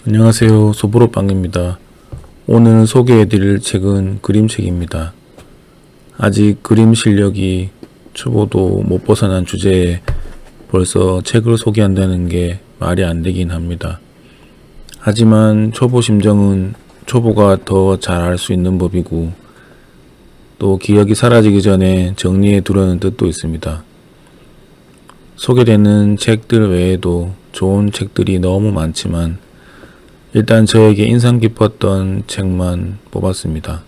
안녕하세요. 소보로빵입니다. 오늘 소개해드릴 책은 그림책입니다. 아직 그림 실력이 초보도 못 벗어난 주제에 벌써 책을 소개한다는 게 말이 안 되긴 합니다. 하지만 초보 심정은 초보가 더 잘 알 수 있는 법이고 또 기억이 사라지기 전에 정리해 두려는 뜻도 있습니다. 소개되는 책들 외에도 좋은 책들이 너무 많지만 일단 저에게 인상 깊었던 책만 뽑았습니다.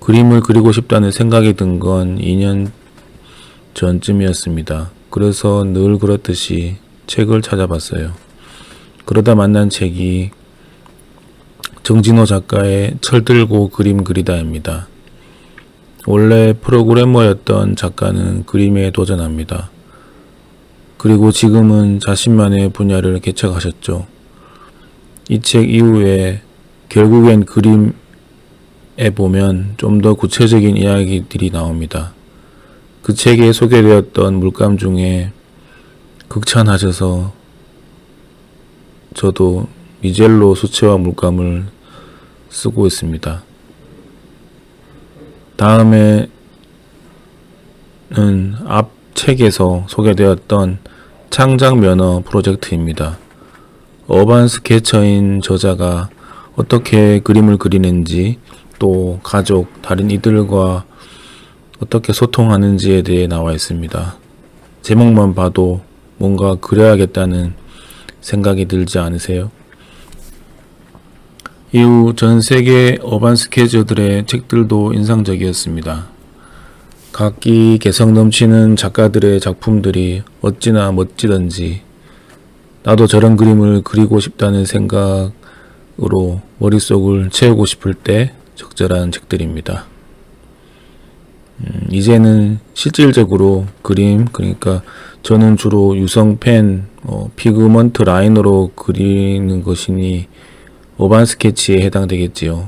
그림을 그리고 싶다는 생각이 든 건 2년 전쯤이었습니다. 그래서 늘 그렇듯이 책을 찾아봤어요. 그러다 만난 책이 정진호 작가의 철들고 그림 그리다입니다. 원래 프로그래머였던 작가는 그림에 도전합니다. 그리고 지금은 자신만의 분야를 개척하셨죠. 이 책 이후에 결국엔 그림에 보면 좀 더 구체적인 이야기들이 나옵니다. 그 책에 소개되었던 물감 중에 극찬하셔서 저도 미젤로 수채화 물감을 쓰고 있습니다. 다음에는 앞 책에서 소개되었던 창작 면허 프로젝트입니다. 어반 스케쳐인 저자가 어떻게 그림을 그리는지 또 가족, 다른 이들과 어떻게 소통하는지에 대해 나와 있습니다. 제목만 봐도 뭔가 그려야겠다는 생각이 들지 않으세요? 이후 전 세계 어반 스케쳐들의 책들도 인상적이었습니다. 각기 개성 넘치는 작가들의 작품들이 어찌나 멋지던지 나도 저런 그림을 그리고 싶다는 생각으로 머릿속을 채우고 싶을 때 적절한 책들입니다. 이제는 실질적으로 그림, 그러니까 저는 주로 유성펜, 피그먼트 라이너로 그리는 것이니 어반 스케치에 해당되겠지요.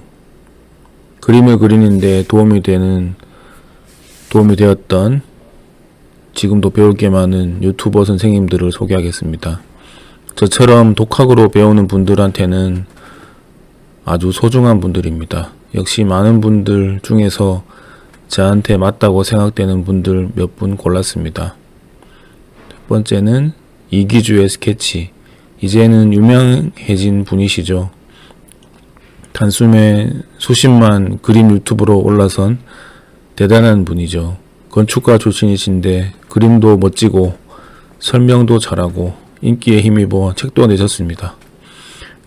그림을 그리는데 도움이 되었던 지금도 배울 게 많은 유튜버 선생님들을 소개하겠습니다. 저처럼 독학으로 배우는 분들한테는 아주 소중한 분들입니다. 역시 많은 분들 중에서 저한테 맞다고 생각되는 분들 몇 분 골랐습니다. 첫 번째는 이기주의 스케치. 이제는 유명해진 분이시죠. 단숨에 수십만 그림 유튜브로 올라선 대단한 분이죠. 건축가 출신이신데 그림도 멋지고 설명도 잘하고 인기에 힘입어 책도 내셨습니다.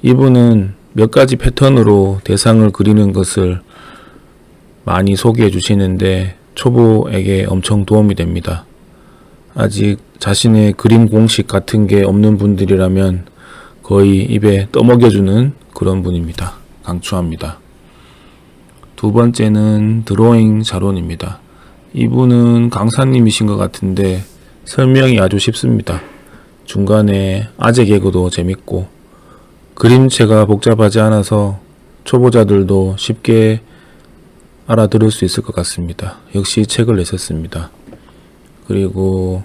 이분은 몇 가지 패턴으로 대상을 그리는 것을 많이 소개해 주시는데 초보에게 엄청 도움이 됩니다. 아직 자신의 그림 공식 같은 게 없는 분들이라면 거의 입에 떠먹여주는 그런 분입니다. 강추합니다. 두 번째는 드로잉 자론입니다. 이분은 강사님이신 것 같은데 설명이 아주 쉽습니다. 중간에 아재 개그도 재밌고 그림체가 복잡하지 않아서 초보자들도 쉽게 알아들을 수 있을 것 같습니다. 역시 책을 내셨습니다. 그리고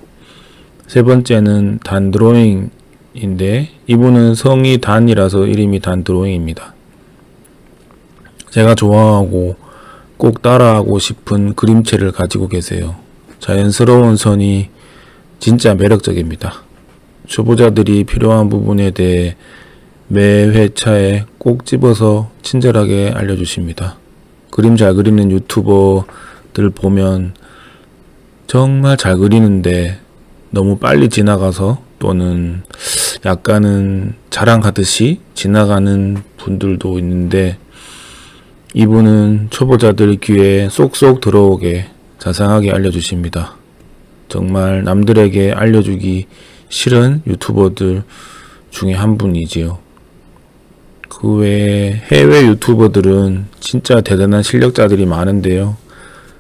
세 번째는 단 드로잉인데 이분은 성이 단이라서 이름이 단 드로잉입니다. 제가 좋아하고 꼭 따라하고 싶은 그림체를 가지고 계세요. 자연스러운 선이 진짜 매력적입니다. 초보자들이 필요한 부분에 대해 매 회차에 꼭 집어서 친절하게 알려주십니다. 그림 잘 그리는 유튜버들 보면 정말 잘 그리는데 너무 빨리 지나가서 또는 약간은 자랑하듯이 지나가는 분들도 있는데 이분은 초보자들 귀에 쏙쏙 들어오게 자상하게 알려주십니다. 정말 남들에게 알려주기 싫은 유튜버들 중에 한 분이지요. 그 외에 해외 유튜버들은 진짜 대단한 실력자들이 많은데요.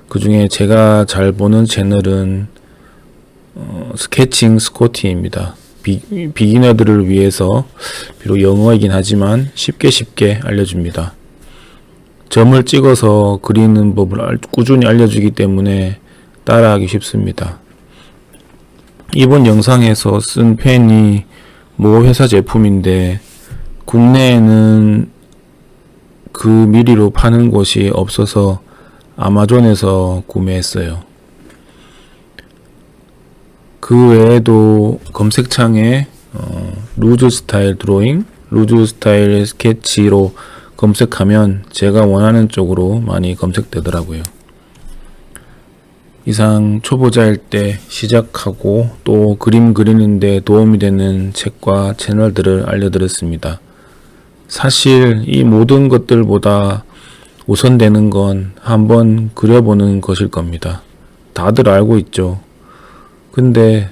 그 중에 제가 잘 보는 채널은 스케칭 스코티입니다. 비기너들을 위해서 비록 영어이긴 하지만 쉽게 알려줍니다. 점을 찍어서 그리는 법을 꾸준히 알려주기 때문에 따라하기 쉽습니다. 이번 영상에서 쓴 펜이 모 회사 제품인데 국내에는 그 미리로 파는 곳이 없어서 아마존에서 구매했어요. 그 외에도 검색창에 루즈 스타일 드로잉, 루즈 스타일 스케치로 검색하면 제가 원하는 쪽으로 많이 검색되더라고요. 이상 초보자일 때 시작하고 또 그림 그리는데 도움이 되는 책과 채널들을 알려드렸습니다. 사실 이 모든 것들보다 우선되는 건 한번 그려보는 것일 겁니다. 다들 알고 있죠. 근데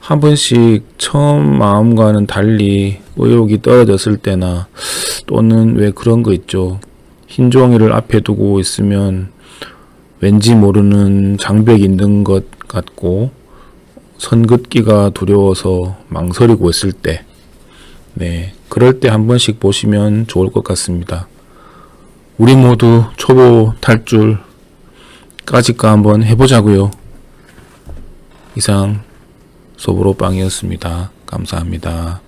한 번씩 처음 마음과는 달리 의욕이 떨어졌을 때나 또는 왜 그런 거 있죠. 흰 종이를 앞에 두고 있으면 왠지 모르는 장벽이 있는 것 같고 선 긋기가 두려워서 망설이고 있을 때, 그럴 때 한 번씩 보시면 좋을 것 같습니다. 우리 모두 초보 탈출까지까 한번 해보자고요. 이상 소보로빵이었습니다. 감사합니다.